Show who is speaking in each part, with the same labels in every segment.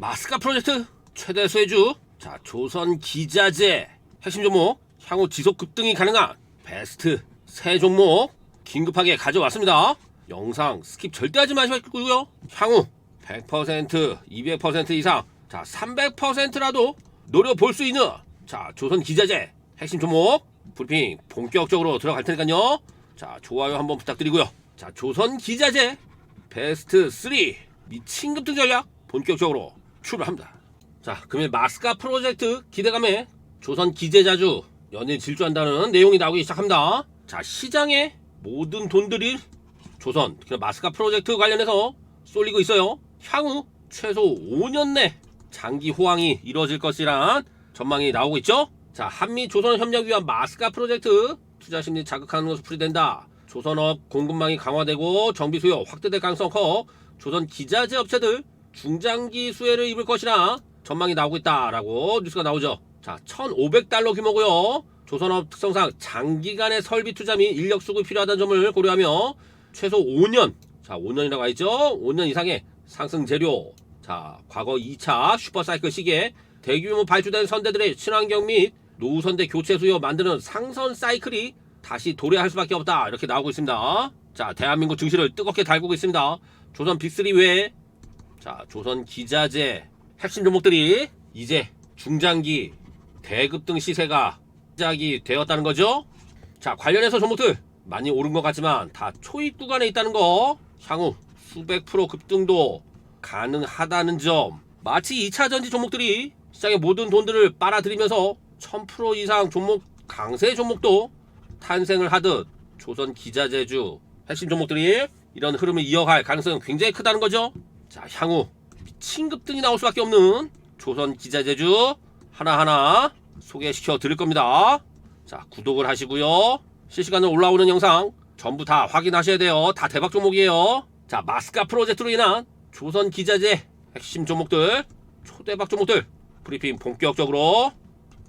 Speaker 1: 마스카 프로젝트 최대 수혜주. 자, 조선 기자재 핵심 종목 향후 지속 급등이 가능한 베스트 세 종목 긴급하게 가져왔습니다. 영상 스킵 절대 하지 마시고요. 향후 100%, 200% 이상, 자 300%라도 노려볼 수 있는 자 조선 기자재 핵심 종목 브리핑 본격적으로 들어갈 테니까요. 자 좋아요 한번 부탁드리고요. 자 조선 기자재 베스트 3 미친 급등 전략 본격적으로 출발합니다. 자 금일 마스카 프로젝트 기대감에 조선 기재자주 연일 질주한다는 내용이 나오기 시작합니다. 자 시장의 모든 돈들이 조선 특히나 마스카 프로젝트 관련해서 쏠리고 있어요. 향후 최소 5년 내 장기 호황이 이루어질 것이란 전망이 나오고 있죠. 자 한미 조선 협력 위한 마스카 프로젝트 투자 심리 자극하는 것으로 풀이된다. 조선업 공급망이 강화되고 정비 수요 확대될 가능성 커 조선 기자재 업체들 중장기 수혜를 입을 것이라 전망이 나오고 있다라고 뉴스가 나오죠. 자 1,500달러 규모고요. 조선업 특성상 장기간의 설비 투자 및 인력 수급이 필요하다는 점을 고려하며 최소 5년, 자 5년이라고 하죠. 5년 이상의 상승 재료. 자 과거 2차 슈퍼사이클 시기에 대규모 발주된 선대들의 친환경 및 노후선대 교체 수요 만드는 상선 사이클이 다시 도래할 수밖에 없다. 이렇게 나오고 있습니다. 자 대한민국 증시를 뜨겁게 달구고 있습니다. 조선 빅3 외에 자 조선 기자재 핵심 종목들이 이제 중장기 대급등 시세가 시작이 되었다는 거죠. 자 관련해서 종목들 많이 오른 것 같지만 다 초입 구간에 있다는 거 향후 수백 프로 급등도 가능하다는 점. 마치 2차 전지 종목들이 시장의 모든 돈들을 빨아들이면서 1000% 이상 종목 강세 종목도 탄생을 하듯 조선 기자재주 핵심 종목들이 이런 흐름을 이어갈 가능성은 굉장히 크다는 거죠. 자 향후 미친 급등이 나올 수밖에 없는 조선 기자재주 하나하나 소개시켜 드릴 겁니다. 자 구독을 하시고요. 실시간으로 올라오는 영상 전부 다 확인하셔야 돼요. 다 대박 종목이에요. 자 마스카 프로젝트로 인한 조선 기자재 핵심 종목들 초대박 종목들 브리핑 본격적으로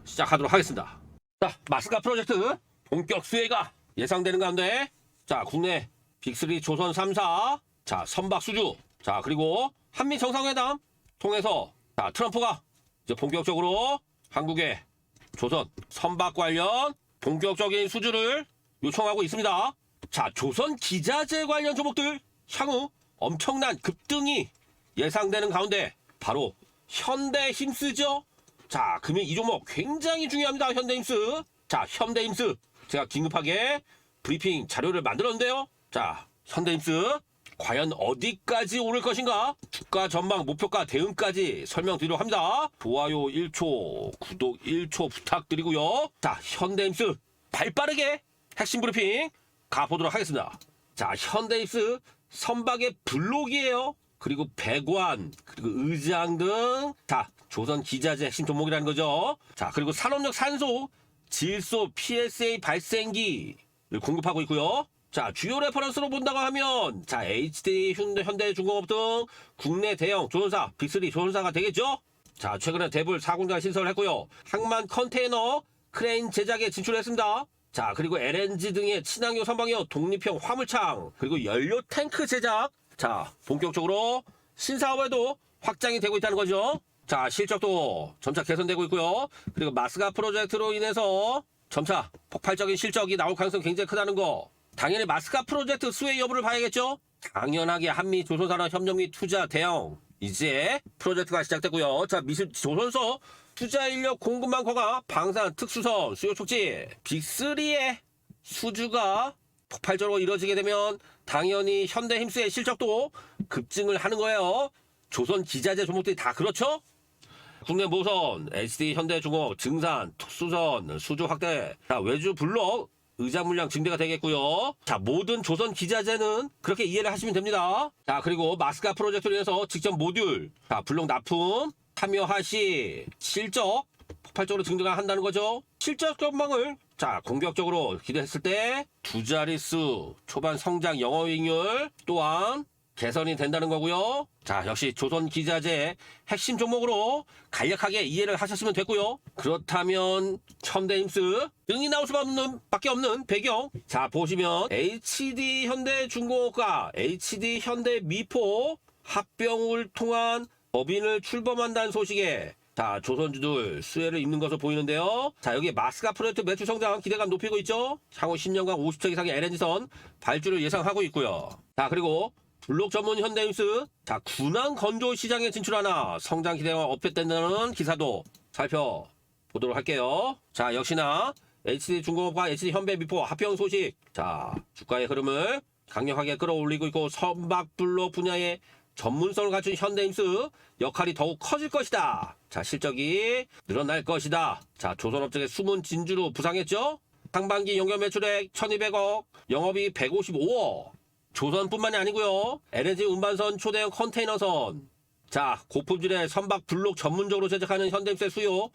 Speaker 1: 시작하도록 하겠습니다. 자 마스카 프로젝트 본격 수혜가 예상되는 가운데 자 국내 빅3 조선 3사 자 선박 수주 자 그리고 한미 정상회담 통해서 자 트럼프가 이제 본격적으로 한국의 조선 선박 관련 본격적인 수주를 요청하고 있습니다. 자 조선 기자재 관련 종목들 향후 엄청난 급등이 예상되는 가운데 바로 현대힘스죠. 자 금일 이 종목 굉장히 중요합니다. 현대힘스. 자 현대힘스 제가 긴급하게 브리핑 자료를 만들었는데요. 자 현대힘스 과연 어디까지 오를 것인가? 주가 전망 목표가 대응까지 설명드리도록 합니다. 좋아요 1초 구독 1초 부탁드리고요. 자 현대힘스 발빠르게 핵심 브리핑 가보도록 하겠습니다. 자 현대힘스 선박의 블록이에요. 그리고 배관 그리고 의장 등 자 조선 기자재 핵심 종목이라는 거죠. 자 그리고 산업력 산소 질소 PSA 발생기를 공급하고 있고요. 자 주요 레퍼런스로 본다고 하면 자 HD 현대중공업 등 국내 대형 조선사 빅3 조선사가 되겠죠. 자 최근에 대불 4공장 신설을 했고요. 항만 컨테이너 크레인 제작에 진출했습니다. 자 그리고 LNG 등의 친환경 선박용 독립형 화물창 그리고 연료 탱크 제작 자 본격적으로 신사업에도 확장이 되고 있다는 거죠. 자 실적도 점차 개선되고 있고요. 그리고 마스카 프로젝트로 인해서 점차 폭발적인 실적이 나올 가능성이 굉장히 크다는 거. 당연히 마스카 프로젝트 수혜 여부를 봐야겠죠. 당연하게 한미 조선산업 협력 및 투자 대응 이제 프로젝트가 시작됐고요. 자 미술 조선소 투자 인력 공급망 강화 방산 특수선 수요 촉진 빅3의 수주가 폭발적으로 이루어지게 되면 당연히 현대힘스의 실적도 급증을 하는 거예요. 조선 기자재 종목들이 다 그렇죠. 국내 모선 HD 현대중공업 증산 특수선 수주 확대 자 외주 블록 의자 물량 증대가 되겠고요. 자 모든 조선 기자재는 그렇게 이해를 하시면 됩니다. 자 그리고 마스카 프로젝트로 인해서 직접 모듈 자 블록 납품 참여하 시 실적 폭발적으로 증대가 한다는 거죠. 실적 전망을 자 공격적으로 기대했을 때 두 자릿수 초반 성장 영업이익률 또한 개선이 된다는 거고요. 자 역시 조선 기자재 핵심 종목으로 간략하게 이해를 하셨으면 됐고요. 그렇다면 현대힘스 등이 나올 수밖에 없는 배경 자 보시면 HD 현대중공업과 HD 현대미포 합병을 통한 법인을 출범한다는 소식에 자 조선주들 수혜를 입는 것으로 보이는데요. 자 여기 마스가 프로젝트 매출 성장 기대감 높이고 있죠. 향후 10년간 50척 이상의 LNG선 발주를 예상하고 있고요. 자 그리고 블록 전문 현대임스 자 군항 건조 시장에 진출하나 성장 기대가 업됐다는 기사도 살펴보도록 할게요. 자 역시나 HD중공업과 HD현대미포 합병 소식 자 주가의 흐름을 강력하게 끌어올리고 있고 선박 블록 분야의 전문성을 갖춘 현대임스 역할이 더욱 커질 것이다. 자 실적이 늘어날 것이다. 자 조선업적의 숨은 진주로 부상했죠. 상반기 연결 매출액 1200억 영업이 155억 조선뿐만이 아니고요. LNG 운반선 초대형 컨테이너선 자 고품질의 선박 블록 전문적으로 제작하는 현대임스의 수요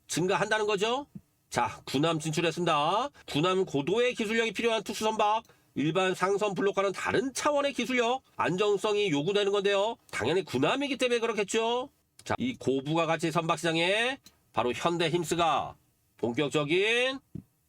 Speaker 1: 증가한다는 거죠. 자 군함 진출했습니다. 군함 고도의 기술력이 필요한 특수선박 일반 상선 블록과는 다른 차원의 기술력, 안정성이 요구되는 건데요. 당연히 군함이기 때문에 그렇겠죠. 자, 이 고부가 가치 선박 시장에 바로 현대힘스가 본격적인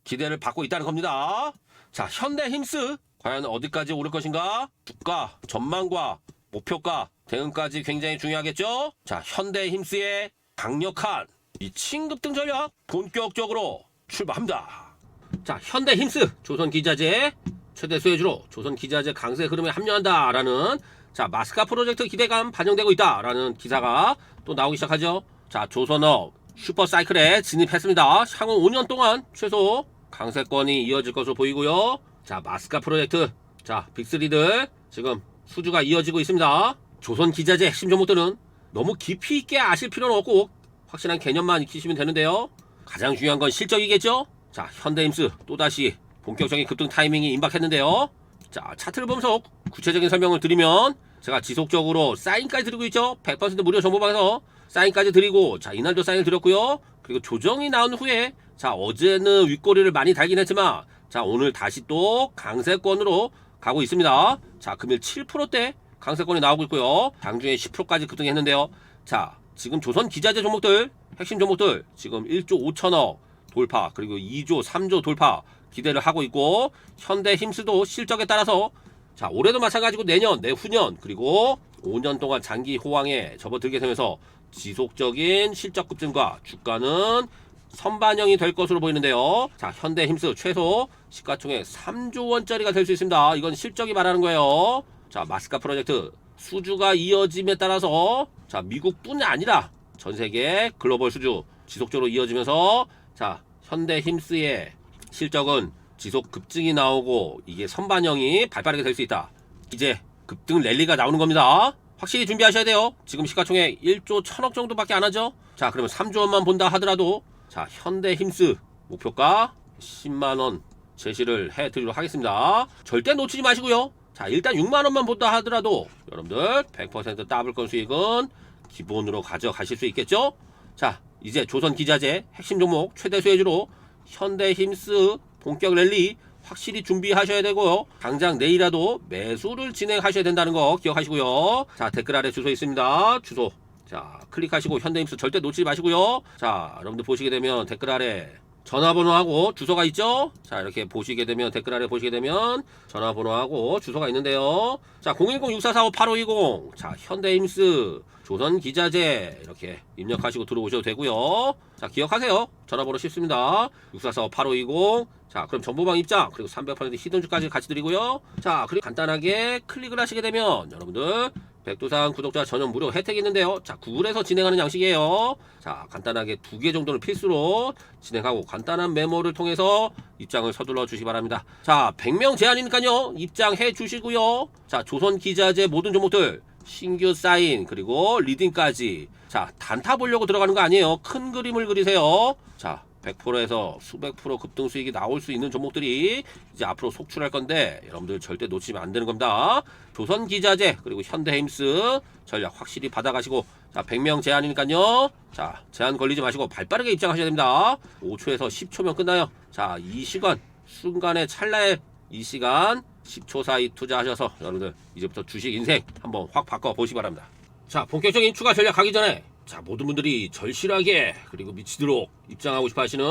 Speaker 1: 기대를 받고 있다는 겁니다. 자, 현대힘스 과연 어디까지 오를 것인가? 주가, 전망과 목표가, 대응까지 굉장히 중요하겠죠. 자, 현대힘스의 강력한 이 신급등 전략 본격적으로 출발합니다. 자, 현대힘스 조선기자재 최대 수혜주로 조선기자재 강세 흐름에 합류한다라는 자 마스카 프로젝트 기대감 반영되고 있다라는 기사가 또 나오기 시작하죠. 자 조선업 슈퍼사이클에 진입했습니다. 향후 5년 동안 최소 강세권이 이어질 것으로 보이고요. 자 마스카 프로젝트 자 빅3들 지금 수주가 이어지고 있습니다. 조선기자재 핵심 종목들은 너무 깊이 있게 아실 필요는 없고 확실한 개념만 익히시면 되는데요. 가장 중요한 건 실적이겠죠. 자 현대임스 또다시 본격적인 급등 타이밍이 임박했는데요. 자 차트를 보면서 구체적인 설명을 드리면 제가 지속적으로 사인까지 드리고 있죠. 100% 무료 정보방에서 사인까지 드리고 자 이날도 사인을 드렸고요. 그리고 조정이 나온 후에 자 어제는 윗꼬리를 많이 달긴 했지만 자 오늘 다시 또 강세권으로 가고 있습니다. 자 금일 7%대 강세권이 나오고 있고요. 장중에 10%까지 급등했는데요. 자 지금 조선 기자재 종목들 핵심 종목들 지금 1조 5천억 돌파 그리고 2조 3조 돌파 기대를 하고 있고 현대힘스도 실적에 따라서 자 올해도 마찬가지고 내년 내후년 그리고 5년 동안 장기 호황에 접어들게 되면서 지속적인 실적 급증과 주가는 선반영이 될 것으로 보이는데요. 자 현대힘스 최소 시가총액 3조 원짜리가 될 수 있습니다. 이건 실적이 말하는 거예요. 자 마스카 프로젝트 수주가 이어짐에 따라서 자 미국뿐이 아니라 전세계 글로벌 수주 지속적으로 이어지면서 자 현대힘스의 실적은 지속 급증이 나오고 이게 선반영이 발빠르게 될 수 있다. 이제 급등 랠리가 나오는 겁니다. 확실히 준비하셔야 돼요. 지금 시가총액 1조 1000억 정도밖에 안 하죠. 자 그러면 3조 원만 본다 하더라도 자 현대힘스 목표가 10만원 제시를 해드리도록 하겠습니다. 절대 놓치지 마시고요. 자 일단 6만원만 본다 하더라도 여러분들 100% 더블권 수익은 기본으로 가져가실 수 있겠죠. 자 이제 조선기자재 핵심 종목 최대 수혜주로 현대힘스 본격 랠리 확실히 준비하셔야 되고요. 당장 내일이라도 매수를 진행하셔야 된다는 거 기억하시고요. 자 댓글 아래 주소 있습니다. 주소 자 클릭하시고 현대힘스 절대 놓치지 마시고요. 자 여러분들 보시게 되면 댓글 아래 전화번호하고 주소가 있죠. 자 이렇게 보시게 되면 댓글 아래 보시게 되면 전화번호하고 주소가 있는데요. 자 010-6445-8520 자 현대힘스 조선기자재 이렇게 입력하시고 들어오셔도 되고요. 자 기억하세요. 전화번호 쉽습니다. 6445-8520 자 그럼 정보방 입장 그리고 300% 히든주까지 같이 드리고요. 자 그리고 간단하게 클릭을 하시게 되면 여러분들 백두산 구독자 전용 무료 혜택이 있는데요. 자 구글에서 진행하는 양식이에요. 자 간단하게 2개 정도는 필수로 진행하고 간단한 메모를 통해서 입장을 서둘러 주시기 바랍니다. 자 100명 제한이니까요. 입장해 주시고요. 자 조선기자재 모든 종목들 신규 사인 그리고 리딩까지 자 단타 보려고 들어가는 거 아니에요. 큰 그림을 그리세요. 자 100%에서 수백 프로 급등 수익이 나올 수 있는 종목들이 이제 앞으로 속출할 건데 여러분들 절대 놓치면 안 되는 겁니다. 조선기자재 그리고 현대힘스 전략 확실히 받아가시고 자 100명 제한이니까요. 자 제한 걸리지 마시고 발빠르게 입장하셔야 됩니다. 5초에서 10초면 끝나요. 자 이 시간 순간의 찰나에 이 시간 10초 사이 투자하셔서 여러분들 이제부터 주식 인생 한번 확 바꿔보시기 바랍니다. 자 본격적인 추가 전략 가기 전에 자 모든 분들이 절실하게 그리고 미치도록 입장하고 싶어 하시는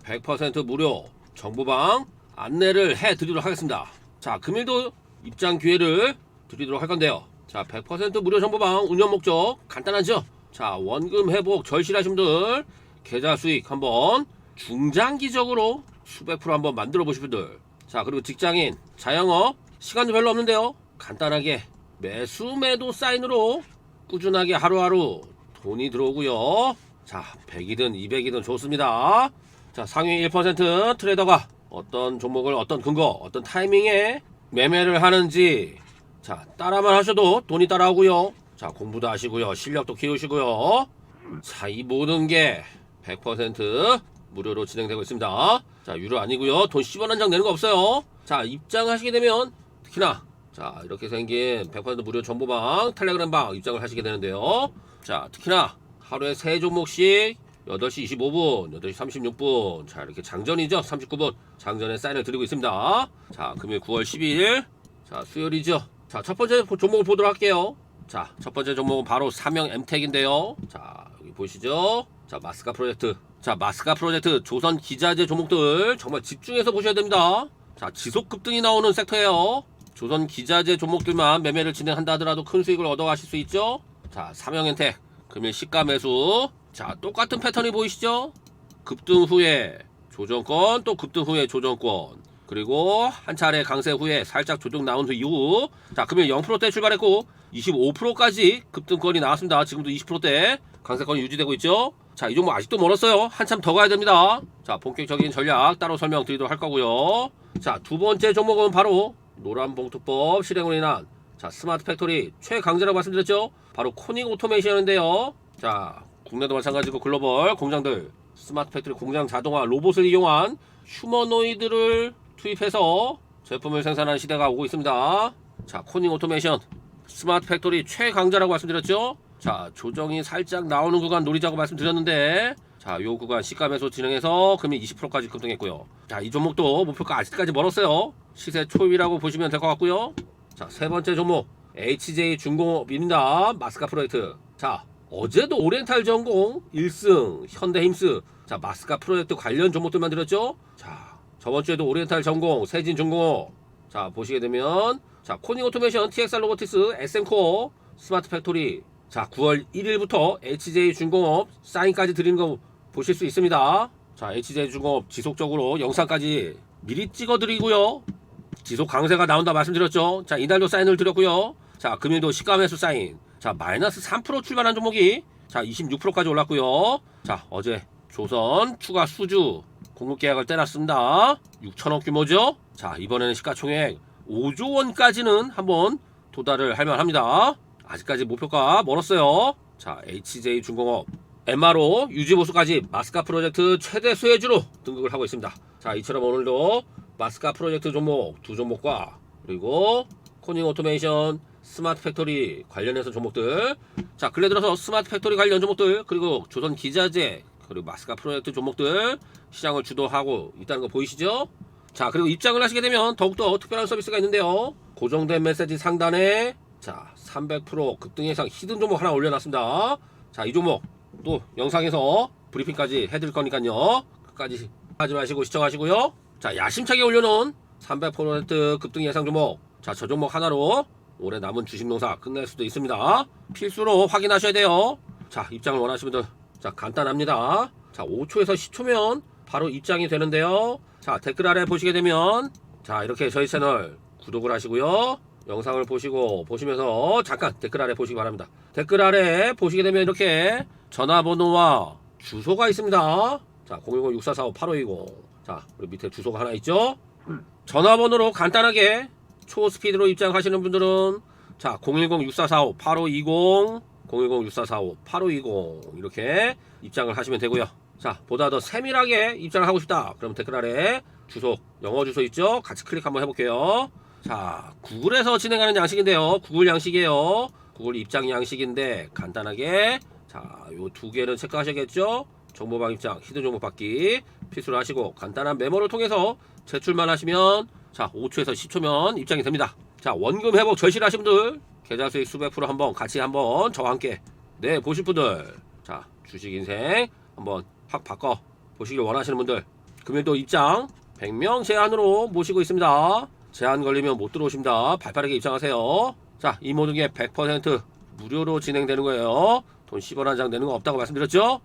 Speaker 1: 100% 무료 정보방 안내를 해드리도록 하겠습니다. 자 금일도 입장 기회를 드리도록 할 건데요. 자 100% 무료 정보방 운영 목적 간단하죠. 자, 원금 회복 절실하신 분들 계좌 수익 한번 중장기적으로 수백 프로 한번 만들어 보실 분들, 자, 그리고 직장인, 자영업 시간도 별로 없는데요, 간단하게 매수 매도 사인으로 꾸준하게 하루하루 돈이 들어오고요. 자, 100이든 200이든 좋습니다. 자, 상위 1% 트레이더가 어떤 종목을 어떤 근거 어떤 타이밍에 매매를 하는지, 자, 따라만 하셔도 돈이 따라오고요. 자, 공부도 하시고요, 실력도 키우시고요. 자, 이 모든 게 100% 무료로 진행되고 있습니다. 자, 유료 아니고요, 돈 10원 한 장 내는 거 없어요. 자, 입장하시게 되면 특히나 자, 이렇게 생긴 100% 무료 정보방 텔레그램 방 입장을 하시게 되는데요. 자, 특히나 하루에 3종목씩 8시 25분, 8시 36분, 자, 이렇게 장전이죠. 39분 장전에 사인을 드리고 있습니다. 자, 금요일 9월 12일, 자, 수요일이죠. 자, 첫 번째 종목을 보도록 할게요. 자, 첫 번째 종목은 바로 삼형 엠텍인데요. 자, 여기 보시죠. 자, 마스카 프로젝트. 자, 마스카 프로젝트 조선 기자재 종목들 정말 집중해서 보셔야 됩니다. 자, 지속 급등이 나오는 섹터예요. 조선 기자재 종목들만 매매를 진행한다 하더라도 큰 수익을 얻어가실 수 있죠. 자, 삼형 엠텍 금일 시가 매수. 자, 똑같은 패턴이 보이시죠? 급등 후에 조정권, 또 급등 후에 조정권, 그리고 한 차례 강세 후에 살짝 조정 나온 후 이후, 자, 금일 0%대 출발했고 25%까지 급등권이 나왔습니다. 지금도 20%대 강세권이 유지되고 있죠. 자, 이 종목 아직도 멀었어요. 한참 더 가야 됩니다. 자, 본격적인 전략 따로 설명드리도록 할 거고요. 자, 두 번째 종목은 바로 노란봉투법 실행으로 인한, 자, 스마트 팩토리 최강자라고 말씀드렸죠. 바로 코닝 오토메이션인데요. 자, 국내도 마찬가지고 글로벌 공장들 스마트 팩토리 공장 자동화 로봇을 이용한 휴머노이드를 투입해서 제품을 생산하는 시대가 오고 있습니다. 자, 코닝 오토메이션 스마트 팩토리 최강자라고 말씀드렸죠. 자, 조정이 살짝 나오는 구간 노리자고 말씀드렸는데, 자, 요 구간 시가 매수 진행해서 금일 20%까지 급등했고요. 자, 이 종목도 목표가 아직까지 멀었어요. 시세 초입이라고 보시면 될 것 같고요. 자, 세 번째 종목 HJ 중공업입니다. 마스카 프로젝트. 자, 어제도 오리엔탈 전공 1승 현대힘스, 자, 마스카 프로젝트 관련 종목들만 드렸죠. 자, 저번주에도 오리엔탈 전공 세진중공업, 자, 보시게 되면, 자, 코닝 오토메이션 TXR 로보틱스 SM코어 스마트 팩토리, 자, 9월 1일부터 HJ 중공업 사인까지 드리는 거 보실 수 있습니다. 자, HJ 중공업 지속적으로 영상까지 미리 찍어 드리고요. 지속 강세가 나온다 말씀드렸죠. 자, 이날도 사인을 드렸고요. 자, 금일도 시가 매수 사인. 자, 마이너스 3% 출발한 종목이, 자, 26%까지 올랐고요. 자, 어제 조선 추가 수주 공급 계약을 떼놨습니다. 6천억 규모죠. 자, 이번에는 시가총액 5조 원까지는 한번 도달을 할 만합니다. 아직까지 목표가 멀었어요. 자, HJ 중공업 MRO 유지보수까지 마스카 프로젝트 최대 수혜주로 등극을 하고 있습니다. 자, 이처럼 오늘도 마스카 프로젝트 종목 두 종목과, 그리고 코닝 오토메이션 스마트 팩토리 관련해서 종목들, 자, 근래 들어서 스마트 팩토리 관련 종목들, 그리고 조선 기자재, 그리고 마스카 프로젝트 종목들 시장을 주도하고 있다는 거 보이시죠? 자, 그리고 입장을 하시게 되면 더욱더 특별한 서비스가 있는데요. 고정된 메시지 상단에, 자, 300% 급등 예상 히든 종목 하나 올려놨습니다. 자, 이 종목 또 영상에서 브리핑까지 해드릴 거니까요, 끝까지 하지 마시고 시청하시고요. 자, 야심차게 올려놓은 300% 급등 예상 종목, 자, 저 종목 하나로 올해 남은 주식 농사 끝낼 수도 있습니다. 필수로 확인하셔야 돼요. 자, 입장을 원하시는 분들, 자, 간단합니다. 자, 5초에서 10초면 바로 입장이 되는데요. 자, 댓글 아래 보시게 되면, 자, 이렇게 저희 채널 구독을 하시고요. 영상을 보시면서 잠깐 댓글 아래 보시기 바랍니다. 댓글 아래 보시게 되면 이렇게 전화번호와 주소가 있습니다. 자, 010-6445-8520. 자, 그리고 밑에 주소가 하나 있죠. 전화번호로 간단하게 초스피드로 입장하시는 분들은, 자, 010-6445-8520, 010-6445-8520 이렇게 입장을 하시면 되고요. 자, 보다 더 세밀하게 입장을 하고 싶다 그럼 댓글 아래 주소, 영어 주소 있죠? 같이 클릭 한번 해볼게요. 자, 구글에서 진행하는 양식인데요. 구글 양식이에요. 구글 입장 양식인데 간단하게, 자, 요 두 개는 체크하셔야겠죠? 정보방 입장, 히든 정보 받기 필수로 하시고, 간단한 메모를 통해서 제출만 하시면, 자, 5초에서 10초면 입장이 됩니다. 자, 원금 회복 절실하신 분들, 계좌 수익 수백 프로 한번 같이 한번 저와 함께 네 보실 분들, 자, 주식 인생 한번 확 바꿔 보시길 원하시는 분들, 금일도 입장 100명 제한으로 모시고 있습니다. 제한 걸리면 못 들어오십니다. 발빠르게 입장하세요. 자, 이 모든 게 100% 무료로 진행되는 거예요. 돈 10원 한 장 내는 거 없다고 말씀드렸죠?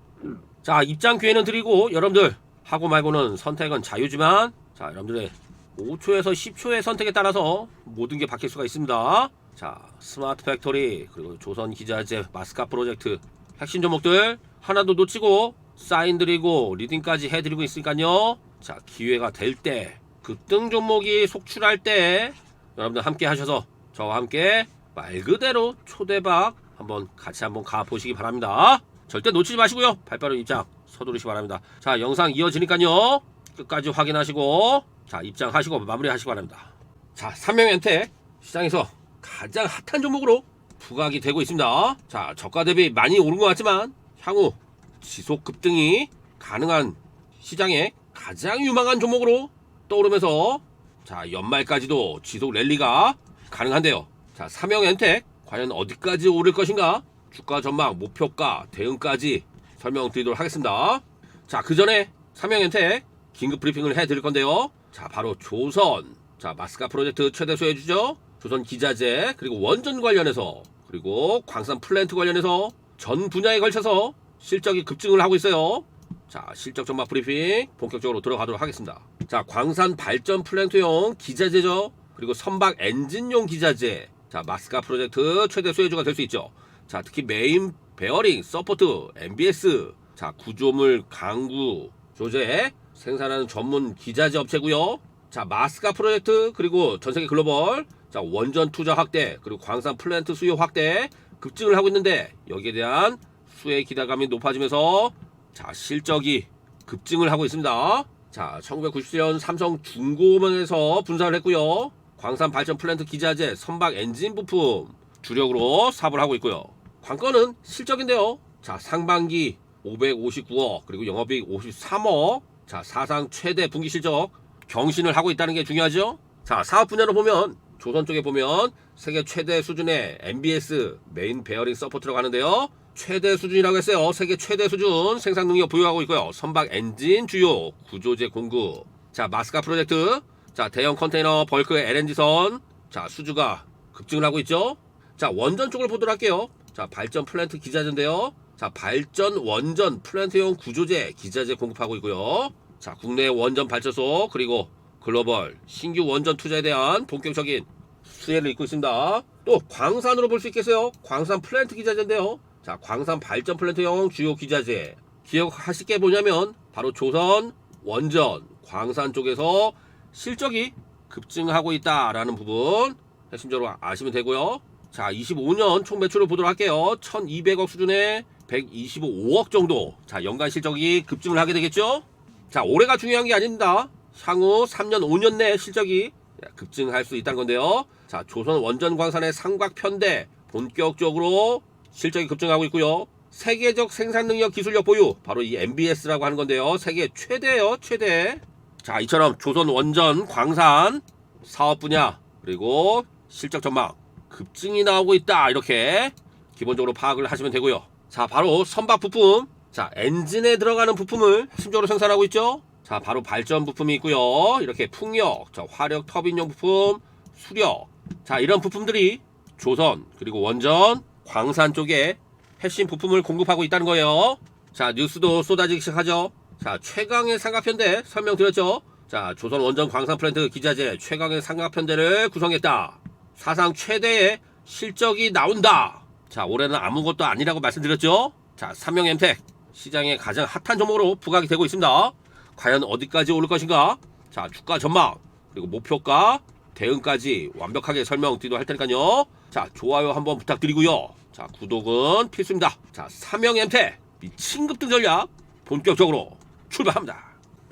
Speaker 1: 자, 입장 기회는 드리고 여러분들 하고 말고는 선택은 자유지만 자, 여러분들의 5초에서 10초의 선택에 따라서 모든 게 바뀔 수가 있습니다. 자, 스마트 팩토리 그리고 조선 기자재 마스카 프로젝트 핵심 종목들 하나도 놓치고 사인 드리고 리딩까지 해드리고 있으니까요. 자, 기회가 될 때 급등 종목이 속출할 때 여러분들 함께 하셔서 저와 함께 말 그대로 초대박 같이 한번 가보시기 바랍니다. 절대 놓치지 마시고요. 발빠른 입장 서두르시기 바랍니다. 자, 영상 이어지니까요. 끝까지 확인하시고 자, 입장하시고 마무리하시기 바랍니다. 자, 삼명엔텍 시장에서 가장 핫한 종목으로 부각이 되고 있습니다. 자, 저가 대비 많이 오른 것 같지만 향후 지속 급등이 가능한 시장의 가장 유망한 종목으로 떠오르면서 자, 연말까지도 지속 랠리가 가능한데요. 자, 삼명엔텍 과연 어디까지 오를 것인가? 주가 전망, 목표가, 대응까지 설명드리도록 하겠습니다. 자, 그 전에 삼명엔텍 긴급 브리핑을 해드릴 건데요. 자, 바로 조선, 자, 마스카 프로젝트 최대 수혜주죠. 조선 기자재, 그리고 원전 관련해서, 그리고 광산 플랜트 관련해서 전 분야에 걸쳐서 실적이 급증을 하고 있어요. 자, 실적 전망 브리핑 본격적으로 들어가도록 하겠습니다. 자, 광산 발전 플랜트용 기자재죠. 그리고 선박 엔진용 기자재. 자, 마스카 프로젝트 최대 수혜주가 될 수 있죠. 자, 특히 메인 베어링, 서포트, MBS, 자, 구조물 강구 조제 생산하는 전문 기자재 업체고요. 자, 마스카 프로젝트 그리고 전세계 글로벌 자, 원전 투자 확대 그리고 광산 플랜트 수요 확대 급증을 하고 있는데 여기에 대한 수혜 기대감이 높아지면서 자, 실적이 급증을 하고 있습니다. 자, 1997년 삼성 중공업에서 분사를 했고요. 광산 발전 플랜트 기자재, 선박 엔진 부품 주력으로 사업을 하고 있고요. 관건은 실적인데요. 자, 상반기 559억 그리고 영업이익 53억 자, 사상 최대 분기 실적 경신을 하고 있다는 게 중요하죠. 자, 사업 분야로 보면 조선 쪽에 보면 세계 최대 수준의 MBS 메인 베어링 서포트로 가는데요. 최대 수준이라고 했어요. 세계 최대 수준 생산 능력 보유하고 있고요. 선박 엔진 주요 구조재 공급. 자, 마스카 프로젝트. 자, 대형 컨테이너 벌크 LNG선. 자, 수주가 급증을 하고 있죠. 자, 원전 쪽을 보도록 할게요. 자, 발전 플랜트 기자재인데요. 자, 발전 원전 플랜트용 구조재 기자재 공급하고 있고요. 자, 국내 원전 발전소 그리고 글로벌 신규 원전 투자에 대한 본격적인 수혜를 잇고 있습니다. 또 광산으로 볼 수 있겠어요. 광산 플랜트 기자재인데요. 자, 광산 발전 플랜트용 주요 기자재 기억하실 게 뭐냐면 바로 조선 원전 광산 쪽에서 실적이 급증하고 있다라는 부분 핵심적으로 아시면 되고요. 자, 25년 총 매출을 보도록 할게요. 1200억 수준의 125억 정도. 자, 연간 실적이 급증을 하게 되겠죠. 자, 올해가 중요한 게 아닙니다. 향후 3년 5년 내 실적이 급증할 수 있다는 건데요. 자, 조선 원전 광산의 삼각 편대 본격적으로 실적이 급증하고 있고요. 세계적 생산 능력 기술력 보유 바로 이 MBS라고 하는 건데요. 세계 최대예요. 최대. 자, 이처럼 조선 원전 광산 사업 분야 그리고 실적 전망 급증이 나오고 있다. 이렇게 기본적으로 파악을 하시면 되고요. 자, 바로 선박 부품. 자, 엔진에 들어가는 부품을 핵심적으로 생산하고 있죠. 자, 바로 발전 부품이 있고요. 이렇게 풍력, 자, 화력 터빈용 부품, 수력. 자, 이런 부품들이 조선 그리고 원전 광산 쪽에 핵심 부품을 공급하고 있다는 거예요. 자, 뉴스도 쏟아지기 시작하죠. 자, 최강의 삼각편대 설명드렸죠. 자, 조선 원전 광산 플랜트 기자재 최강의 삼각편대를 구성했다. 사상 최대의 실적이 나온다. 자, 올해는 아무것도 아니라고 말씀드렸죠. 자, 삼명엠텍 시장의 가장 핫한 종목으로 부각이 되고 있습니다. 과연 어디까지 오를 것인가? 자, 주가 전망 그리고 목표가 대응까지 완벽하게 설명드리도록 할 테니까요. 자, 좋아요 한번 부탁드리고요. 자, 구독은 필수입니다. 자, 삼명엠텍 미친 급등 전략 본격적으로 출발합니다.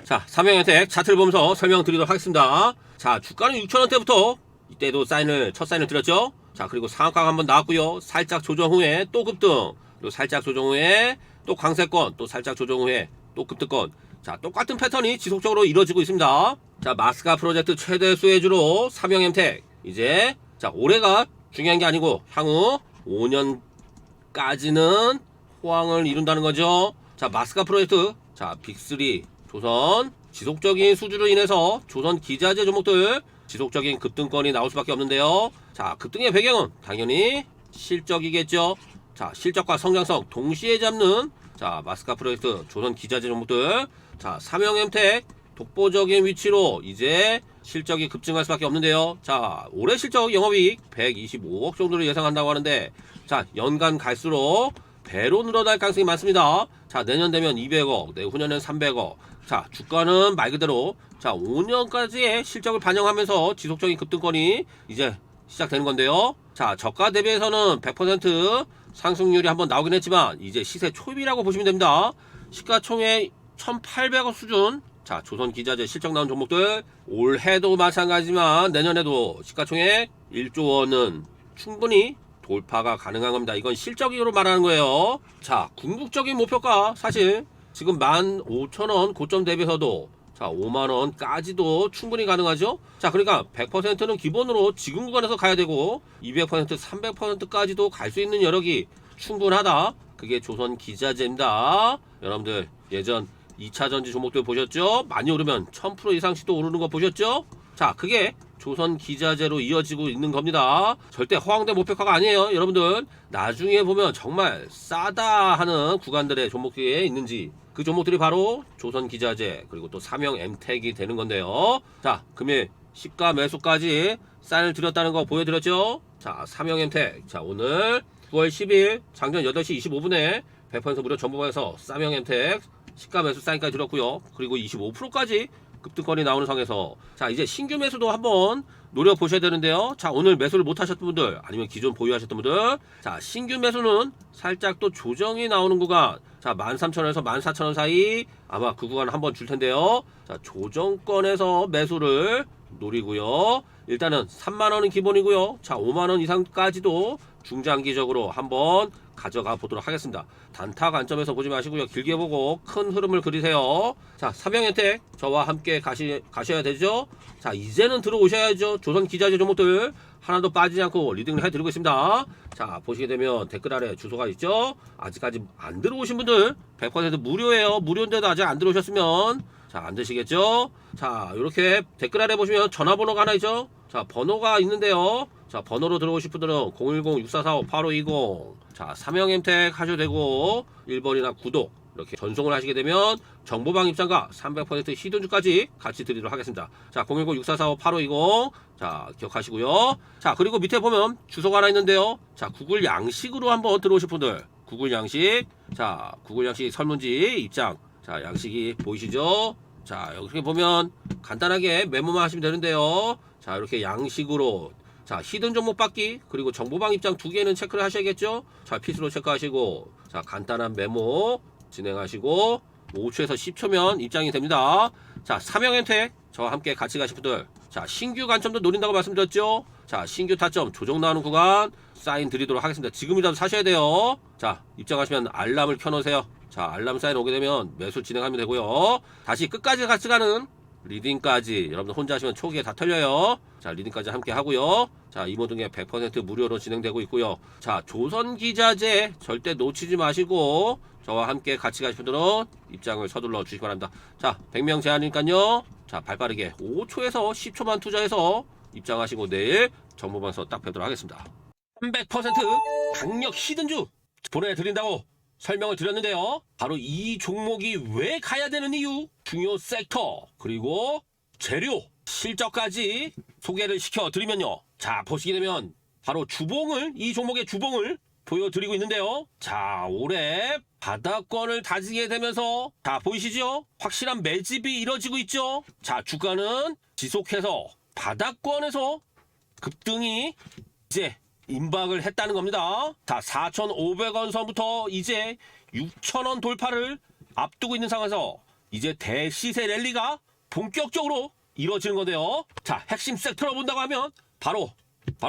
Speaker 1: 자, 삼명엠텍 차트를 보면서 설명드리도록 하겠습니다. 자, 주가는 6,000원대부터 이때도 첫 사인을 드렸죠. 자, 그리고 상한가가 한번 나왔고요. 살짝 조정 후에 또 급등, 그리고 살짝 조정 후에 또 강세권, 또 살짝 조정 후에 또 급등권. 자, 똑같은 패턴이 지속적으로 이루어지고 있습니다. 자, 마스카 프로젝트 최대 수혜주로 삼명엠텍 이제 자, 올해가 중요한 게 아니고 향후 5년까지는 호황을 이룬다는 거죠. 자, 마스카 프로젝트 자, 빅3 조선 지속적인 수주로 인해서 조선 기자재 종목들 지속적인 급등권이 나올 수밖에 없는데요. 자, 급등의 배경은 당연히 실적이겠죠. 자, 실적과 성장성 동시에 잡는 자, 마스카 프로젝트 조선 기자재 종목들. 자, 삼형엠텍 독보적인 위치로 이제 실적이 급증할 수밖에 없는데요. 자, 올해 실적 영업이익 125억 정도를 예상한다고 하는데, 자, 연간 갈수록 배로 늘어날 가능성이 많습니다. 자, 내년 되면 200억, 내후년엔 300억. 자, 주가는 말 그대로 자, 5년까지의 실적을 반영하면서 지속적인 급등권이 이제 시작되는 건데요. 자, 저가 대비해서는 100% 상승률이 한번 나오긴 했지만 이제 시세 초입이라고 보시면 됩니다. 시가총액 1,800억 수준. 자, 조선 기자재 실적 나온 종목들 올해도 마찬가지지만 내년에도 시가총액 1조 원은 충분히 돌파가 가능한 겁니다. 이건 실적으로 말하는 거예요. 자, 궁극적인 목표가 사실 지금 15,000원 고점 대비해서도 자, 5만원까지도 충분히 가능하죠. 자, 그러니까 100%는 기본으로 지금 구간에서 가야 되고 200%, 300%까지도 갈 수 있는 여력이 충분하다. 그게 조선 기자재입니다. 여러분들 예전 2차전지 종목들 보셨죠? 많이 오르면 1000% 이상씩도 오르는 거 보셨죠? 자, 그게 조선 기자재로 이어지고 있는 겁니다. 절대 허황된 목표가가 아니에요. 여러분들 나중에 보면 정말 싸다 하는 구간들의 종목들이 있는지 그 종목들이 바로 조선 기자재 그리고 또 삼형엠텍이 되는 건데요. 자, 금일 시가 매수까지 사인을 드렸다는 거 보여드렸죠? 자, 삼형엠텍. 자, 오늘 9월 10일 장전 8시 25분에 100% 무료 정보방에서 삼형엠텍 시가 매수 사인까지 드렸고요. 그리고 25%까지 급등권이 나오는 상황에서 자, 이제 신규 매수도 한번 노려보셔야 되는데요. 자, 오늘 매수를 못 하셨던 분들 아니면 기존 보유하셨던 분들 자, 신규 매수는 살짝 또 조정이 나오는 구간 자, 13,000원에서 14,000원 사이 아마 그 구간 한번 줄 텐데요. 자, 조정권에서 매수를 노리고요. 일단은 3만원은 기본이고요. 자, 5만원 이상까지도 중장기적으로 한번 가져가 보도록 하겠습니다. 단타 관점에서 보지 마시고요. 길게 보고 큰 흐름을 그리세요. 자, 삼형엠텍 저와 함께 가셔야 되죠. 자, 이제는 들어오셔야죠. 조선 기자재 종목들 하나도 빠지지 않고 리딩을 해드리고 있습니다. 자, 보시게 되면 댓글 아래 주소가 있죠. 아직까지 안 들어오신 분들 100% 무료예요. 무료인데도 아직 안 들어오셨으면 자, 안 되시겠죠. 자, 이렇게 댓글 아래 보시면 전화번호가 하나 있죠. 자, 번호가 있는데요. 자, 번호로 들어오실 분들은 010-6445-8520 자, 삼형엠텍 하셔도 되고 1번이나 구독 이렇게 전송을 하시게 되면 정보방 입장과 300% 시드주까지 같이 드리도록 하겠습니다. 자, 010-6445-8520 자, 기억하시고요. 자, 그리고 밑에 보면 주소가 하나 있는데요. 자, 구글 양식으로 한번 들어오실 분들 구글 양식 자, 구글 양식 설문지 입장 자, 양식이 보이시죠? 자, 여기 보면 간단하게 메모만 하시면 되는데요. 자, 이렇게 양식으로 자, 히든 종목 받기 그리고 정보방 입장 두 개는 체크를 하셔야겠죠. 자, 필수로 체크하시고 자, 간단한 메모 진행하시고 5초에서 10초면 입장이 됩니다. 자, 삼형엠텍 저와 함께 같이 가실 분들 자, 신규 관점도 노린다고 말씀드렸죠. 자, 신규 타점 조정 나오는 구간 사인 드리도록 하겠습니다. 지금이라도 사셔야 돼요. 자, 입장하시면 알람을 켜놓으세요. 자, 알람 사인 오게 되면 매수 진행하면 되고요. 다시 끝까지 같이 가는 리딩까지 여러분들 혼자 하시면 초기에 다 털려요. 자, 리딩까지 함께 하고요. 자, 이모등에 100% 무료로 진행되고 있고요. 자, 조선 기자재 절대 놓치지 마시고 저와 함께 같이 가실 분들은 입장을 서둘러 주시기 바랍니다. 자, 100명 제한이니까요. 자, 발빠르게 5초에서 10초만 투자해서 입장하시고 내일 정보방에서 딱 뵙도록 하겠습니다. 300% 강력 히든주 보내드린다고 설명을 드렸는데요. 바로 이 종목이 왜 가야 되는 이유, 중요 섹터, 그리고 재료, 실적까지 소개를 시켜드리면요. 자, 보시게 되면 바로 주봉을, 이 종목의 주봉을 보여드리고 있는데요. 자, 올해 바닥권을 다지게 되면서 자, 보이시죠? 확실한 매집이 이뤄지고 있죠. 자, 주가는 지속해서 바닥권에서 급등이 이제 임박을 했다는 겁니다. 자, 4,500원 선부터 이제 6,000원 돌파를 앞두고 있는 상황에서 이제 대시세 랠리가 본격적으로 이루어지는 건데요. 자, 핵심 섹터로 본다고 하면 바로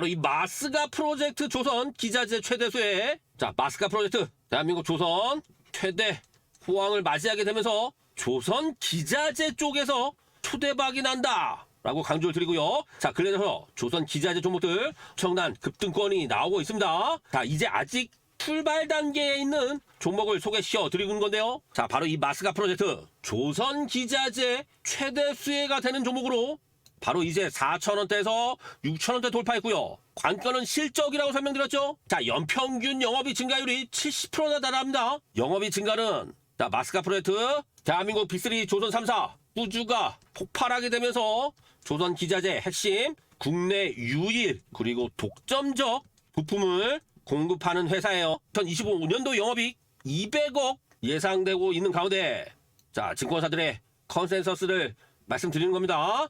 Speaker 1: 이 마스가 프로젝트 조선 기자재 최대수의 자, 마스가 프로젝트 대한민국 조선 최대 호황을 맞이하게 되면서 조선 기자재 쪽에서 초대박이 난다 라고 강조를 드리고요. 자, 그래서 조선 기자재 종목들 엄청난 급등권이 나오고 있습니다. 자, 이제 아직 출발 단계에 있는 종목을 소개시켜 드리는 건데요. 자, 바로 이 마스가 프로젝트 조선 기자재 최대 수혜가 되는 종목으로 바로 이제 4,000원대에서 6,000원대 돌파했고요. 관건은 실적이라고 설명드렸죠. 자, 연평균 영업이익 증가율이 70%나 달합니다. 영업이익 증가는 자, 마스카 프로젝트, 대한민국 B3 조선 3사 후주가 폭발하게 되면서 조선 기자재 핵심 국내 유일 그리고 독점적 부품을 공급하는 회사예요. 2025년도 영업이익 200억 예상되고 있는 가운데 자, 증권사들의 컨센서스를 말씀드리는 겁니다.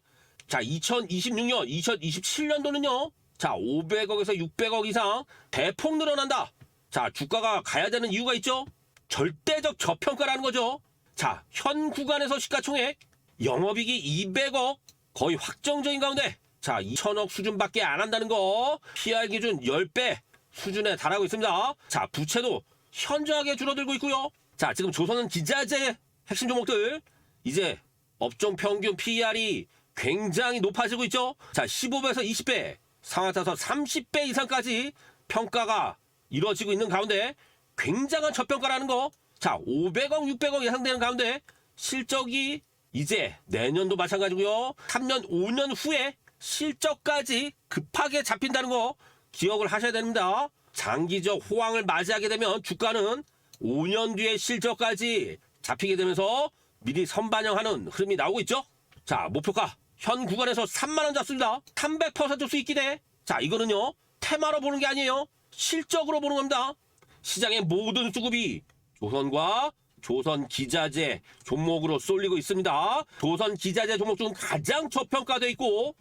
Speaker 1: 자, 2026년, 2027년도는요. 자, 500억에서 600억 이상 대폭 늘어난다. 자, 주가가 가야 되는 이유가 있죠. 절대적 저평가라는 거죠. 자, 현 구간에서 시가총액 영업이익이 200억 거의 확정적인 가운데 자, 2천억 수준밖에 안 한다는 거 PR 기준 10배 수준에 달하고 있습니다. 자, 부채도 현저하게 줄어들고 있고요. 자, 지금 조선은 기자재 핵심 종목들 이제 업종 평균 PER이 굉장히 높아지고 있죠. 자, 15배에서 20배 상하 타서 30배 이상까지 평가가 이루어지고 있는 가운데 굉장한 저평가라는 거. 자, 500억 600억 예상되는 가운데 실적이 이제 내년도 마찬가지고요. 3년 5년 후에 실적까지 급하게 잡힌다는 거 기억을 하셔야 됩니다. 장기적 호황을 맞이하게 되면 주가는 5년 뒤에 실적까지 잡히게 되면서 미리 선반영하는 흐름이 나오고 있죠. 자, 목표가 현 구간에서 3만원 잡습니다. 300% 수익 기대. 자, 이거는요 테마로 보는 게 아니에요. 실적으로 보는 겁니다. 시장의 모든 수급이 조선과 조선 기자재 종목으로 쏠리고 있습니다. 조선 기자재 종목 중 가장 저평가되어 있고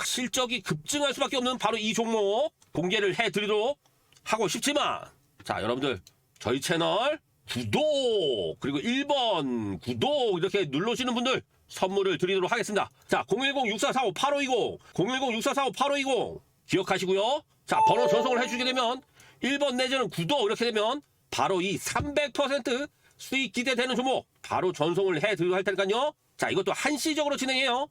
Speaker 1: 실적이 급증할 수밖에 없는 바로 이 종목 공개를 해드리도록 하고 싶지만 자, 여러분들 저희 채널 구독 그리고 1번 구독 이렇게 눌러주시는 분들 선물을 드리도록 하겠습니다. 자, 010-6445-8520 010-6445-8520 기억하시고요. 자, 번호 전송을 해주게 되면 1번 내지는 구독 이렇게 되면 바로 이 300% 수익 기대되는 종목 바로 전송을 해드리도록 할 테니까요. 자, 이것도 한시적으로 진행해요.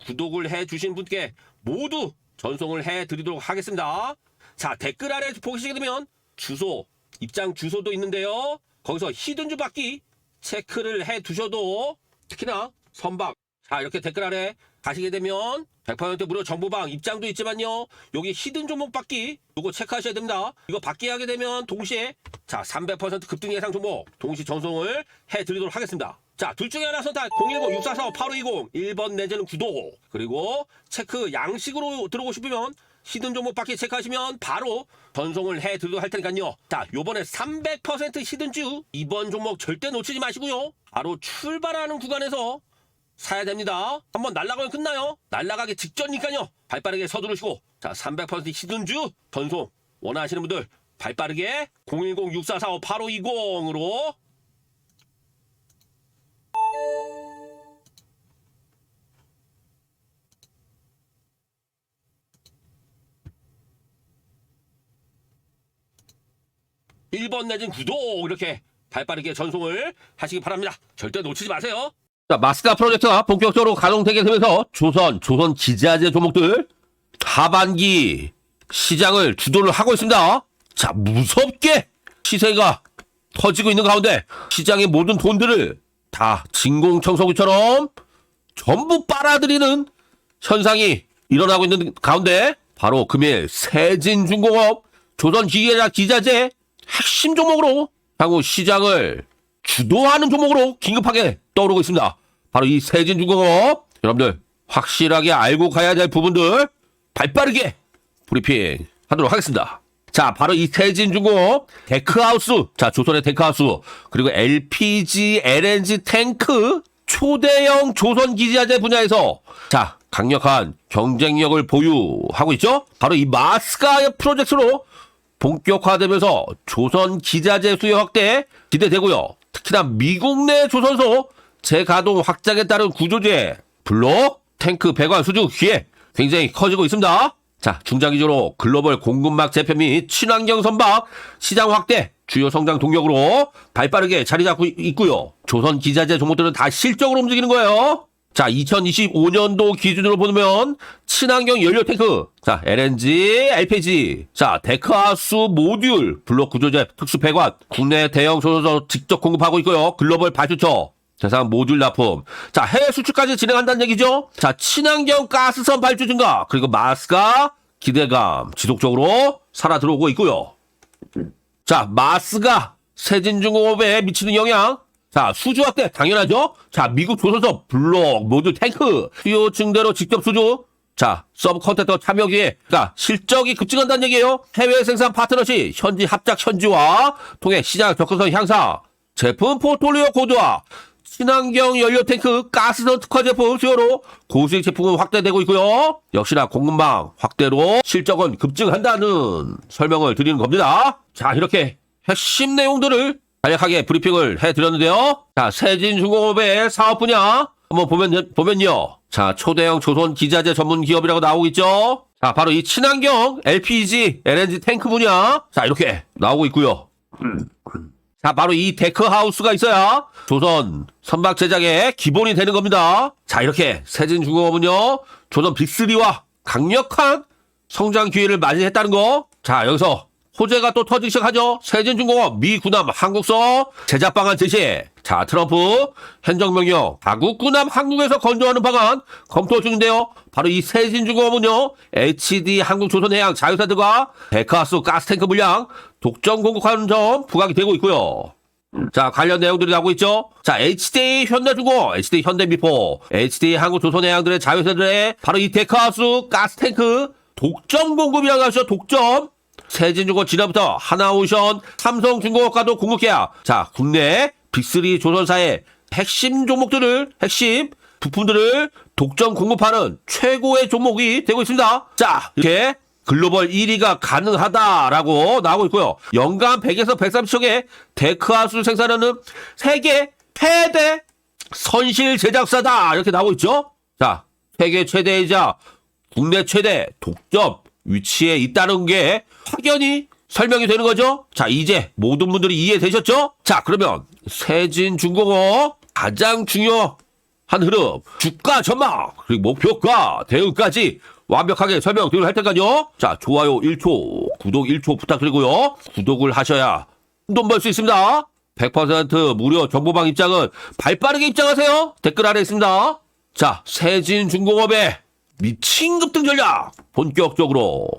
Speaker 1: 구독을 해주신 분께 모두 전송을 해드리도록 하겠습니다. 자, 댓글 아래 보시게 되면 주소, 입장 주소도 있는데요. 거기서 히든주 받기 체크를 해두셔도 특히나 선박 자, 이렇게 댓글 아래 가시게 되면 100% 무료 정보방 입장도 있지만요. 여기 히든 종목 받기 요거 체크하셔야 됩니다. 이거 받기 하게 되면 동시에 자, 300% 급등 예상 종목 동시 전송을 해드리도록 하겠습니다. 자, 둘 중에 하나 선택 010-6445-8520 1번 내지는 구독 그리고 체크 양식으로 들어오고 싶으면 히든 종목 받기 체크하시면 바로 전송을 해드리도록 할 테니까요. 자, 요번에 300% 히든주 이번 종목 절대 놓치지 마시고요. 바로 출발하는 구간에서 사야 됩니다. 한번 날아가면 끝나요. 날아가기 직전이니까요. 발빠르게 서두르시고 자, 300% 히든주 전송 원하시는 분들 발빠르게 010-6445-8520으로 일 번 내진 구독 이렇게 발빠르게 전송을 하시기 바랍니다. 절대 놓치지 마세요. 자, 마스카 프로젝트가 본격적으로 가동되게 되면서 조선 기자재 종목들 하반기 시장을 주도를 하고 있습니다. 자, 무섭게 시세가 터지고 있는 가운데 시장의 모든 돈들을 다 진공청소기처럼 전부 빨아들이는 현상이 일어나고 있는 가운데 바로 금일 세진중공업 조선 기자재 핵심 종목으로 향후 시장을 주도하는 종목으로 긴급하게 떠오르고 있습니다. 바로 이 세진중공업 여러분들 확실하게 알고 가야 될 부분들 발빠르게 브리핑 하도록 하겠습니다. 자, 바로 이 세진중공업 데크하우스 자, 조선의 데크하우스 그리고 LPG, LNG 탱크 초대형 조선 기자재 분야에서 자, 강력한 경쟁력을 보유하고 있죠. 바로 이 마스카 프로젝트로 본격화되면서 조선 기자재 수요 확대 기대되고요. 특히나 미국 내 조선소 재가동 확장에 따른 구조재, 블록, 탱크 배관 수주 기회 굉장히 커지고 있습니다. 자, 중장기적으로 글로벌 공급망 재편 및 친환경 선박 시장 확대 주요 성장 동력으로 발빠르게 자리 잡고 있고요. 조선 기자재 종목들은 다 실적으로 움직이는 거예요. 자, 2025년도 기준으로 보면 친환경 연료 탱크, 자, LNG, LPG, 자, 데크하우스 모듈, 블록 구조재 특수 배관, 국내 대형 조선소 직접 공급하고 있고요. 글로벌 발주처, 세상 모듈 납품. 자, 해외 수출까지 진행한다는 얘기죠. 자, 친환경 가스선 발주 증가, 그리고 마스가 기대감 지속적으로 살아 들어오고 있고요. 자, 마스가 세진중공업에 미치는 영향. 자, 수주 확대 당연하죠. 자, 미국 조선소 블록 모듈 탱크 수요 증대로 직접 수주. 자, 서브 컨텐터 참여 기회. 자, 실적이 급증한다는 얘기예요. 해외 생산 파트너십, 현지 합작 현지화 통해 시장 접근성 향상, 제품 포트폴리오 고도화, 친환경 연료 탱크 가스선 특화 제품 수요로 고수익 제품은 확대되고 있고요. 역시나 공급망 확대로 실적은 급증한다는 설명을 드리는 겁니다. 자, 이렇게 핵심 내용들을 간략하게 브리핑을 해드렸는데요. 자, 세진중공업의 사업 분야 한번 보면요. 자, 초대형 조선 기자재 전문 기업이라고 나오고 있죠. 자, 바로 이 친환경 LPG, LNG 탱크 분야. 자, 이렇게 나오고 있고요. 자, 바로 이 데크하우스가 있어야 조선 선박 제작의 기본이 되는 겁니다. 자, 이렇게 세진중공업은요, 조선 빅3와 강력한 성장 기회를 맞이했다는 거. 자, 여기서 호재가 또 터지기 시작하죠. 세진중공업 미 군함 한국서 제작 방안 제시. 자, 트럼프 행정명령 자국 군함 한국에서 건조하는 방안 검토 중인데요. 바로 이 세진중공업은요, HD 한국조선해양 자유사들과 데크하우스 가스탱크 물량 독점 공급하는 점 부각이 되고 있고요. 자, 관련 내용들이 나오고 있죠. 자, HD 현대중공업, HD 현대미포, HD 한국조선해양들의 자유사들의 바로 이 데크하우스 가스탱크 독점 공급이라고 하죠. 독점. 세진중공업 지난부터 하나오션, 삼성중공업과도 공급 계약. 자, 국내 빅3 조선사의 핵심 종목들을, 핵심 부품들을 독점 공급하는 최고의 종목이 되고 있습니다. 자, 이렇게 글로벌 1위가 가능하다라고 나오고 있고요. 연간 100에서 130척의 데크하우스 생산하는 세계 최대 선실 제작사다. 이렇게 나오고 있죠. 자, 세계 최대이자 국내 최대 독점 위치에 있다는 게 확연히 설명이 되는 거죠. 자, 이제 모든 분들이 이해되셨죠? 자, 그러면 세진중공업 가장 중요한 흐름, 주가 전망, 그리고 목표가 대응까지 완벽하게 설명드리도록 할 테니까요. 자, 좋아요 1초, 구독 1초 부탁드리고요. 구독을 하셔야 돈 벌 수 있습니다. 100% 무료 정보방 입장은 발빠르게 입장하세요. 댓글 아래 있습니다. 자, 세진중공업의 미친 급등 전략 본격적으로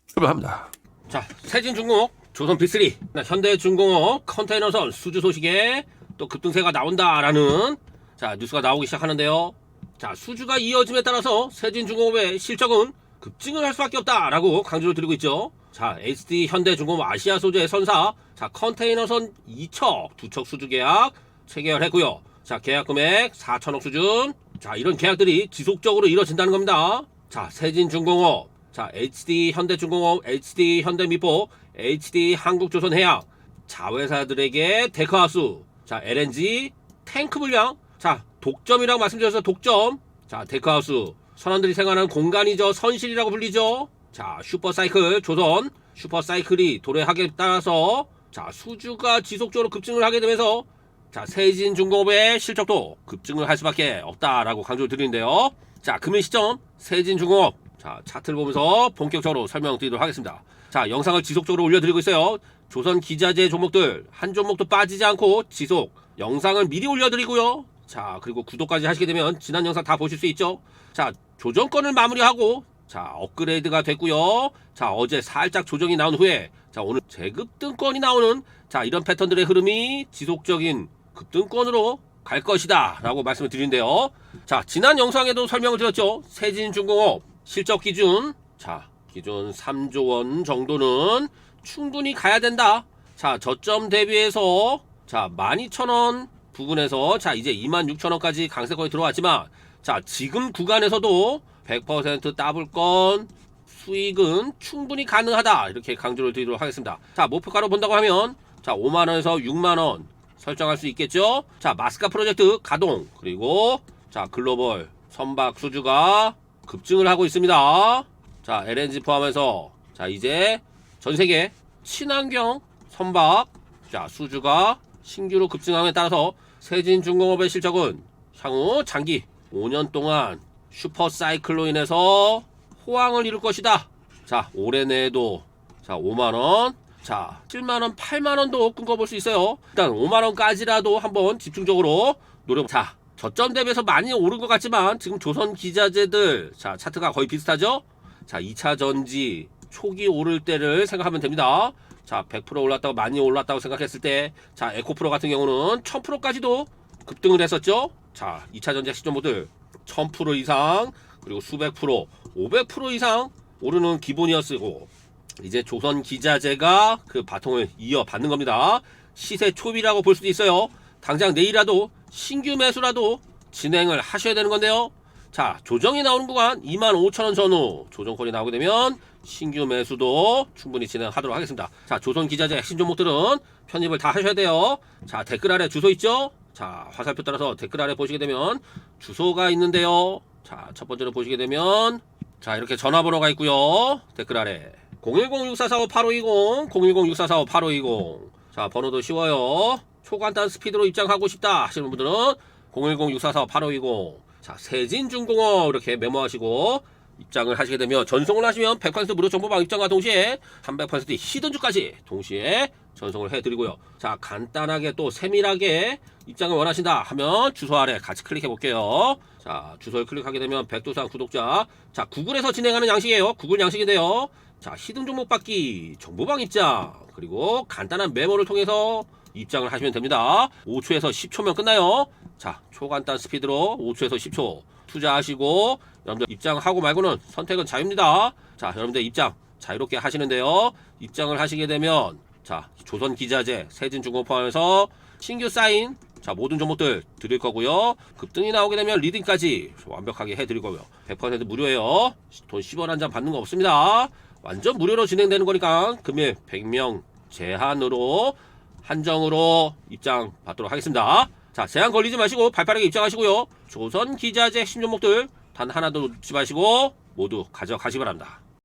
Speaker 1: 출발합니다. 자, 세진중공업, 조선 빅3, 현대중공업 컨테이너선 수주 소식에 또 급등세가 나온다라는 자 뉴스가 나오기 시작하는데요. 자, 수주가 이어짐에 따라서 세진중공업의 실적은 급증을 할 수밖에 없다라고 강조를 드리고 있죠. 자, HD 현대중공업 아시아 소재 선사 자 컨테이너선 2척, 2척 수주 계약 체결했고요. 자, 계약 금액 4천억 수준. 자, 이런 계약들이 지속적으로 이뤄진다는 겁니다. 자, 세진중공업, 자, HD 현대중공업, HD 현대미포, HD 한국조선해양 자회사들에게 데크하우스, 자, LNG 탱크 물량, 자, 독점이라고 말씀드려서 독점. 자, 데크하우스 선원들이 생활하는 공간이죠. 선실이라고 불리죠. 자, 슈퍼사이클 조선, 슈퍼사이클이 도래하기에 따라서 자, 수주가 지속적으로 급증을 하게 되면서 자, 세진중공업의 실적도 급증을 할 수밖에 없다라고 강조를 드리는데요. 자, 금일 시점 세진중공업 자, 차트를 보면서 본격적으로 설명드리도록 하겠습니다. 자, 영상을 지속적으로 올려드리고 있어요. 조선 기자재 종목들 한 종목도 빠지지 않고 지속 영상을 미리 올려드리고요. 자, 그리고 구독까지 하시게 되면 지난 영상 다 보실 수 있죠. 자, 조정권을 마무리하고 자, 업그레이드가 됐고요. 자, 어제 살짝 조정이 나온 후에 자, 오늘 재급등권이 나오는 자, 이런 패턴들의 흐름이 지속적인 급등권으로 갈 것이다 라고 말씀을 드리는데요. 자, 지난 영상에도 설명을 드렸죠. 세진중공업 실적 기준 자, 기존 3조 원 정도는 충분히 가야 된다. 자, 저점 대비해서 자, 12,000원 부근에서 자, 이제 26,000원까지 강세권이 들어왔지만 자, 지금 구간에서도 100% 따블권 수익은 충분히 가능하다 이렇게 강조를 드리도록 하겠습니다. 자, 목표가로 본다고 하면 자, 5만원에서 6만원 설정할 수 있겠죠. 자, 마스카 프로젝트 가동, 그리고 자, 글로벌 선박 수주가 급증을 하고 있습니다. 자, LNG 포함해서 자, 이제 전세계 친환경 선박 자, 수주가 신규로 급증함에 따라서 세진중공업의 실적은 향후 장기 5년 동안 슈퍼사이클로 인해서 호황을 이룰 것이다. 자, 올해 내에도 자, 5만원 자, 7만원, 8만원도 끊어볼 수 있어요. 일단 5만원까지라도 한번 집중적으로 노력. 자, 저점 대비해서 많이 오른 것 같지만 지금 조선 기자재들, 자, 차트가 거의 비슷하죠? 자, 2차 전지 초기 오를 때를 생각하면 됩니다. 자, 100% 올랐다고, 많이 올랐다고 생각했을 때, 자, 에코프로 같은 경우는 1000%까지도 급등을 했었죠? 자, 2차 전지 핵심 종목들 1000% 이상, 그리고 수백 프로, 500% 이상 오르는 기본이었고, 이제 조선 기자재가 그 바통을 이어받는 겁니다. 시세 초비라고 볼 수도 있어요. 당장 내일이라도 신규 매수라도 진행을 하셔야 되는 건데요. 자, 조정이 나오는 구간 25,000원 전후 조정권이 나오게 되면 신규 매수도 충분히 진행하도록 하겠습니다. 자, 조선 기자재 핵심 종목들은 편입을 다 하셔야 돼요. 자, 댓글 아래 주소 있죠? 자, 화살표 따라서 댓글 아래 보시게 되면 주소가 있는데요. 자, 첫 번째로 보시게 되면 자, 이렇게 전화번호가 있고요. 댓글 아래 010-6445-8520, 010-6445-8520. 자, 번호도 쉬워요. 초간단 스피드로 입장하고 싶다 하시는 분들은 010-6445-8520. 자, 세진중공업 이렇게 메모하시고 입장을 하시게 되면 전송을 하시면 100% 무료 정보방 입장과 동시에 300% 히든주까지 동시에 전송을 해드리고요. 자, 간단하게 또 세밀하게 입장을 원하신다 하면 주소 아래 같이 클릭해 볼게요. 자, 주소를 클릭하게 되면 백두산 구독자, 자, 구글에서 진행하는 양식이에요. 구글 양식인데요. 자, 히든 종목 받기, 정보방 입장, 그리고 간단한 메모를 통해서 입장을 하시면 됩니다. 5초에서 10초면 끝나요. 자, 초간단 스피드로 5초에서 10초 투자하시고 여러분들 입장하고 말고는 선택은 자유입니다. 자, 여러분들 입장 자유롭게 하시는데요. 입장을 하시게 되면 자, 조선 기자재, 세진중공 포함해서 신규 사인, 자, 모든 종목들 드릴 거고요. 급등이 나오게 되면 리딩까지 완벽하게 해드릴 거고요. 100% 무료예요. 돈 10원 한 장 받는 거 없습니다. 완전 무료로 진행되는 거니까 금일 100명 제한으로 한정으로 입장 받도록 하겠습니다. 자, 제한 걸리지 마시고 발빠르게 입장하시고요. 조선 기자재 핵심 종목들 단 하나도 놓치지 마시고 모두 가져가시 바랍니다.